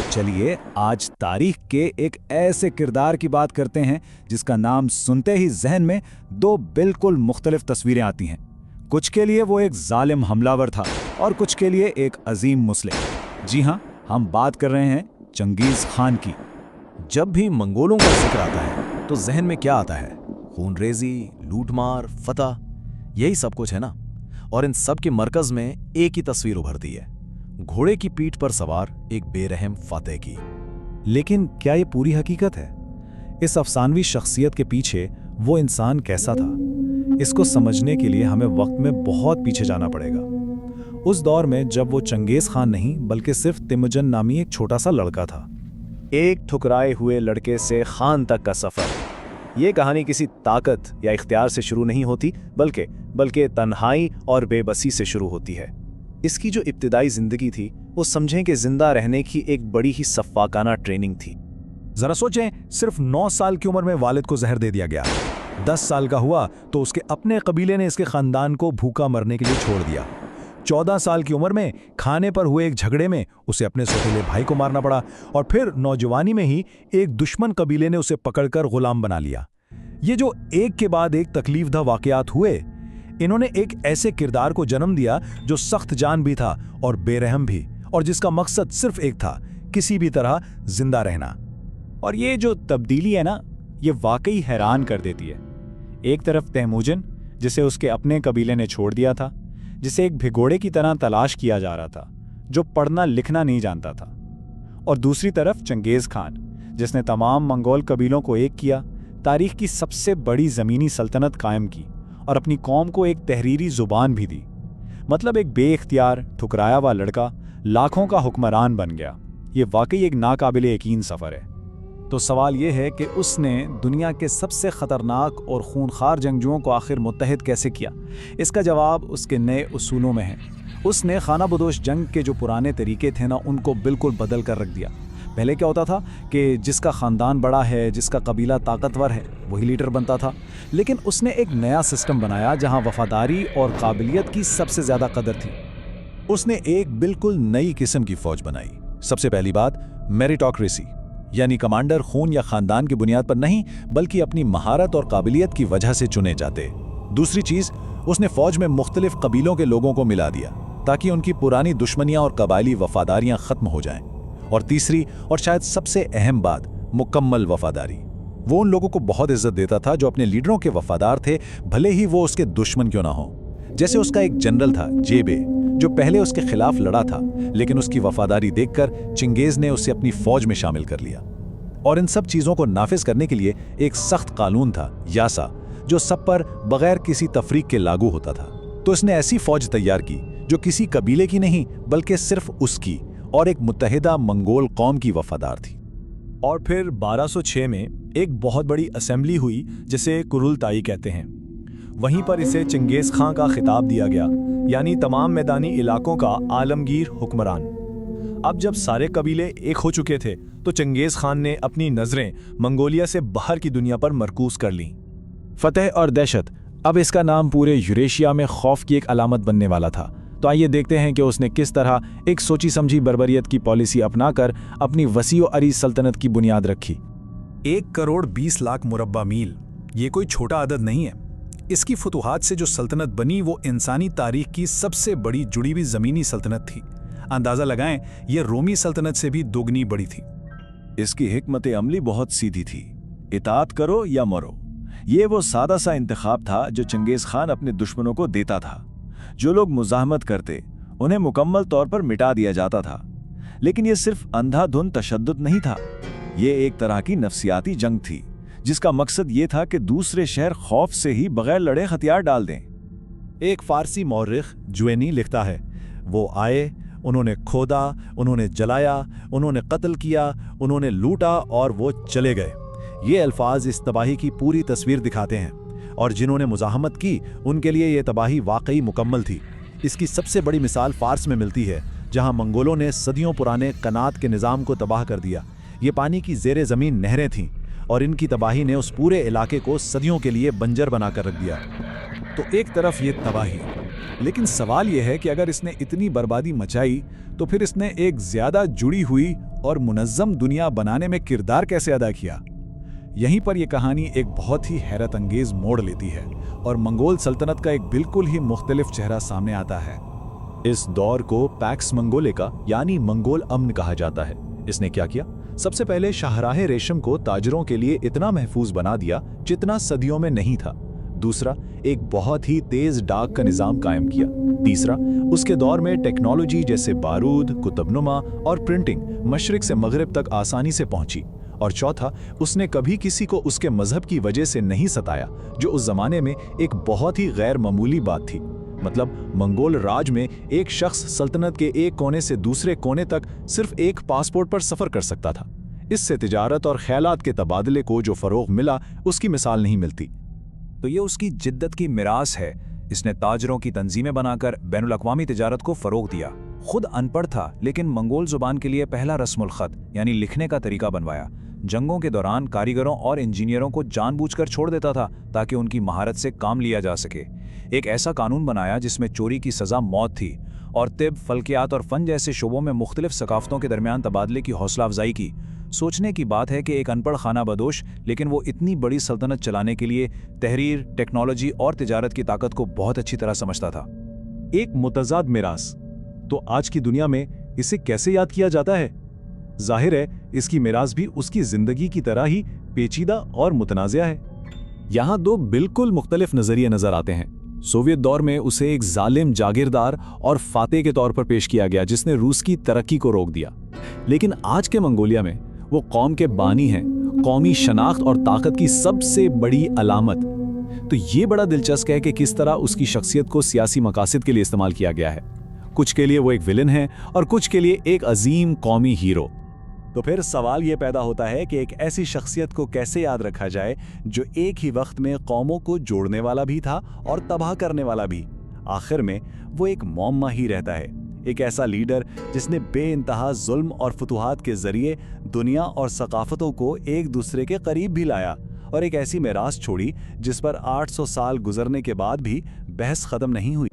चलिए आज तारीख के एक ऐसे किरदार की बात करते हैं जिसका नाम सुनते ही जहन में दो बिल्कुल मुख्तलिफ तस्वीरें आती हैं। कुछ के लिए वो एक जालिम हमलावर था और कुछ के लिए एक अजीम मुस्लिम। जी हाँ, हम बात कर रहे हैं चंगेज खान की। जब भी मंगोलों का जिक्र आता है तो जहन में क्या आता है? खूनरेजी, लूटमार, फतह, यही सब कुछ है ना। और इन सब के मरकज में एक ही तस्वीर उभरती है, घोड़े की पीठ पर सवार एक बेरहम फातेह की। लेकिन क्या ये पूरी हकीकत है? इस अफसानवी शख्सियत के पीछे वो इंसान कैसा था? इसको समझने के लिए हमें वक्त में बहुत पीछे जाना पड़ेगा, उस दौर में जब वो चंगेज खान नहीं बल्कि सिर्फ तिमुजन नामी एक छोटा सा लड़का था। एक ठुकराए हुए लड़के से खान तक का सफर। ये कहानी किसी ताकत या इख्तियार से शुरू नहीं होती बल्कि तन्हाई और बेबसी से शुरू होती है। इसकी जो इब्तिदाई जिंदगी थी वो समझें कि जिंदा रहने की एक बड़ी ही सफ़ाकाना ट्रेनिंग थी। जरा सोचें, सिर्फ 9 साल की उम्र में वालिद को जहर दे दिया गया। 10 साल का हुआ तो उसके अपने कबीले ने इसके खानदान को भूखा मरने के लिए छोड़ दिया। 14 साल की उम्र में खाने पर हुए एक झगड़े में उसे अपने सौतेले भाई को मारना पड़ा और फिर नौजवानी में ही एक दुश्मन कबीले ने उसे पकड़कर गुलाम बना लिया। ये जो एक के बाद एक तकलीफदा वाकयात हुए, इन्होंने एक ऐसे किरदार को जन्म दिया जो सख्त जान भी था और बेरहम भी, और जिसका मकसद सिर्फ एक था, किसी भी तरह जिंदा रहना। और ये जो तब्दीली है ना, ये वाकई हैरान कर देती है। एक तरफ तैमूजन, जिसे उसके अपने कबीले ने छोड़ दिया था, जिसे एक भिगोड़े की तरह तलाश किया जा रहा था, जो पढ़ना लिखना नहीं जानता था। और दूसरी तरफ चंगेज खान, जिसने तमाम मंगोल कबीलों को एक किया, तारीख की सबसे बड़ी ज़मीनी सल्तनत कायम की और अपनी कौम को एक तहरीरी ज़ुबान भी दी। मतलब एक बेइख्तियार ठुकराया हुआ लड़का लाखों का हुक्मरान बन गया। ये वाकई एक नाकाबिले यकीन सफ़र है। तो सवाल ये है कि उसने दुनिया के सबसे ख़तरनाक और खूनखार जंगजुओं को आखिर मुत्तहिद कैसे किया? इसका जवाब उसके नए उसूलों में है। उसने खाना बदोश जंग के जो पुराने तरीके थे ना, उनको बिल्कुल बदल कर रख दिया। पहले क्या होता था कि जिसका ख़ानदान बड़ा है, जिसका कबीला ताकतवर है, वही लीडर बनता था। लेकिन उसने एक नया सिस्टम बनाया जहां वफादारी और काबिलियत की सबसे ज़्यादा कदर थी। उसने एक बिल्कुल नई किस्म की फौज बनाई। सबसे पहली बात, मेरिटोक्रेसी, यानी कमांडर खून या खानदान की बुनियाद पर नहीं बल्कि अपनी महारत और काबिलियत की वजह से चुने जाते। दूसरी चीज, उसने फौज में मुख्तलिफ कबीलों के लोगों को मिला दिया ताकि उनकी पुरानी दुश्मनियां और कबायली वफादारियां खत्म हो जाएं। और तीसरी और शायद सबसे अहम बात, मुकम्मल वफादारी। वो उन लोगों को बहुत इज्जत देता था जो अपने लीडरों के वफादार थे, भले ही वो उसके दुश्मन क्यों ना हो। जैसे उसका एक जनरल था जेबे, जो पहले उसके खिलाफ लड़ा था, लेकिन उसकी वफादारी देखकर चंगेज ने उसे अपनी फौज में शामिल कर लिया। और इन सब चीजों को नाफिज करने के लिए एक सख्त कानून था, यासा, जो सब पर बगैर किसी तफरीक के लागू होता था। तो इसने ऐसी फौज तैयार की जो किसी कबीले की नहीं बल्कि सिर्फ उसकी और एक मुत्तहिदा मंगोल कौम की वफादार थी। और फिर 1206 में एक बहुत बड़ी असेंबली हुई जिसे कुरुलताई कहते हैं। वहीं पर इसे चंगेज खां का खिताब दिया गया, यानी तमाम मैदानी इलाकों का आलमगीर हुक्मरान। अब जब सारे कबीले एक हो चुके थे तो चंगेज खान ने अपनी नज़रें मंगोलिया से बाहर की दुनिया पर मरकूज कर लीं। फतेह और दहशत, अब इसका नाम पूरे यूरेशिया में खौफ की एक अलामत बनने वाला था। तो आइए देखते हैं कि उसने किस तरह एक सोची समझी बर्बरियत की पॉलिसी अपनाकर अपनी वसीओ अरीज सल्तनत की बुनियाद रखी। 1 करोड़ 20 लाख मुरब्बा मील, ये कोई छोटा अदद नहीं है। इसकी फतूहात से जो सल्तनत बनी वो इंसानी तारीख की सबसे बड़ी जुड़ी हुई ज़मीनी सल्तनत थी। अंदाज़ा लगाएं, ये रोमी सल्तनत से भी दोगुनी बड़ी थी। इसकी हिकमत अमली बहुत सीधी थी, इताअत करो या मरो। ये वो सादा सा इंतखाब था जो चंगेज खान अपने दुश्मनों को देता था। जो लोग मुज़ाहमत करते उन्हें मुकम्मल तौर पर मिटा दिया जाता था। लेकिन ये सिर्फ अंधाधुंध तशद्दुद नहीं था, ये एक तरह की नफ्सियाती जंग थी जिसका मकसद ये था कि दूसरे शहर खौफ से ही बगैर लड़े हथियार डाल दें। एक फारसी मौर्रिख जुवेनी लिखता है, वो आए, उन्होंने खोदा, उन्होंने जलाया, उन्होंने कत्ल किया, उन्होंने लूटा और वो चले गए। ये अल्फाज इस तबाही की पूरी तस्वीर दिखाते हैं। और जिन्होंने मुज़ाहमत की उनके लिए ये तबाही वाकई मुकम्मल थी। इसकी सबसे बड़ी मिसाल फारस में मिलती है, जहां मंगोलों ने सदियों पुराने कनात के निज़ाम को तबाह कर दिया। ये पानी की ज़ेरे ज़मीन नहरें थीं और इनकी तबाही ने उस पूरे इलाके को सदियों के लिए बंजर बनाकर रख दिया। तो एक तरफ ये तबाही, लेकिन सवाल यह है कि अगर इसने इतनी बर्बादी मचाई तो फिर इसने एक ज़्यादा जुड़ी हुई और मुनज़्ज़म दुनिया बनाने में किरदार कैसे अदा किया। यहीं पर यह कहानी एक बहुत ही हैरत अंगेज मोड़ लेती है और मंगोल सल्तनत का एक बिल्कुल ही मुख्तलिफ चेहरा सामने आता है। इस दौर को पैक्स मंगोलिका यानी मंगोल अमन कहा जाता है। इसने क्या किया? सबसे पहले शाहराह रेशम को ताजरों के लिए इतना महफूज बना दिया जितना सदियों में नहीं था। दूसरा, एक बहुत ही तेज डाक का निजाम कायम किया। तीसरा, उसके दौर में टेक्नोलॉजी जैसे बारूद, कुतुबनुमा और प्रिंटिंग मशरिक से मगरिब तक आसानी से पहुंची। और चौथा, उसने कभी किसी को उसके मजहब की वजह से नहीं सताया, जो उस जमाने में एक बहुत ही गैर मामूली बात थी। मतलब मंगोल राज में एक शख्स सल्तनत के एक कोने से दूसरे कोने तक सिर्फ एक पासपोर्ट पर सफर कर सकता था। इससे तिजारत और ख्यालात के तबादले को जो फरोग मिला, उसकी मिसाल नहीं मिलती। तो ये उसकी जिद्दत की मिरास है। इसने ताजरों की तंजीमें बनाकर बैनुल अक़वामी तिजारत को फरोग दिया। खुद अनपढ़ था, लेकिन मंगोल जुबान के लिए पहला रस्मुल ख़त यानी लिखने का तरीका बनवाया। जंगों के दौरान कारीगरों और इंजीनियरों को जानबूझकर छोड़ देता था ताकि उनकी महारत से काम लिया जा सके। एक ऐसा कानून बनाया जिसमें चोरी की सज़ा मौत थी, और तिब, फल्कियात और फ़न जैसे शोबों में मुख्तलिफ सकाफ़तों के दरमियान तबादले की हौसला अफजाई की। सोचने की बात है कि एक अनपढ़ खाना बदोश, लेकिन वो इतनी बड़ी सल्तनत चलाने के लिए तहरीर, टेक्नोलॉजी और तिजारत की ताकत को बहुत अच्छी तरह समझता था। एक मुतज़ाद मिरास, तो आज की दुनिया में इसे कैसे याद किया जाता है? जाहिर है इसकी मिरास भी उसकी जिंदगी की तरह ही पेचीदा और मुतनाज़िया है। यहाँ दो बिल्कुल मुख्तलिफ नजरिए नजर आते हैं। सोवियत दौर में उसे एक जालिम जागीरदार और फातेह के तौर पर पेश किया गया जिसने रूस की तरक्की को रोक दिया। लेकिन आज के मंगोलिया में वो कौम के बानी हैं, कौमी शनाख्त और ताकत की सबसे बड़ी अलामत। तो ये बड़ा दिलचस्प है कि किस तरह उसकी शख्सियत को सियासी मकासद के लिए इस्तेमाल किया गया है। कुछ के लिए वो एक विलन है और कुछ के लिए एक अजीम कौमी हीरो। तो फिर सवाल ये पैदा होता है कि एक ऐसी शख्सियत को कैसे याद रखा जाए जो एक ही वक्त में कौमों को जोड़ने वाला भी था और तबाह करने वाला भी। आखिर में वो एक मौम्मा ही रहता है, एक ऐसा लीडर जिसने बेइंतहा जुल्म और फतूहात के जरिए दुनिया और सकाफतों को एक दूसरे के करीब भी लाया, और एक ऐसी मिरास छोड़ी जिस पर 800 साल गुजरने के बाद भी बहस खत्म नहीं हुई।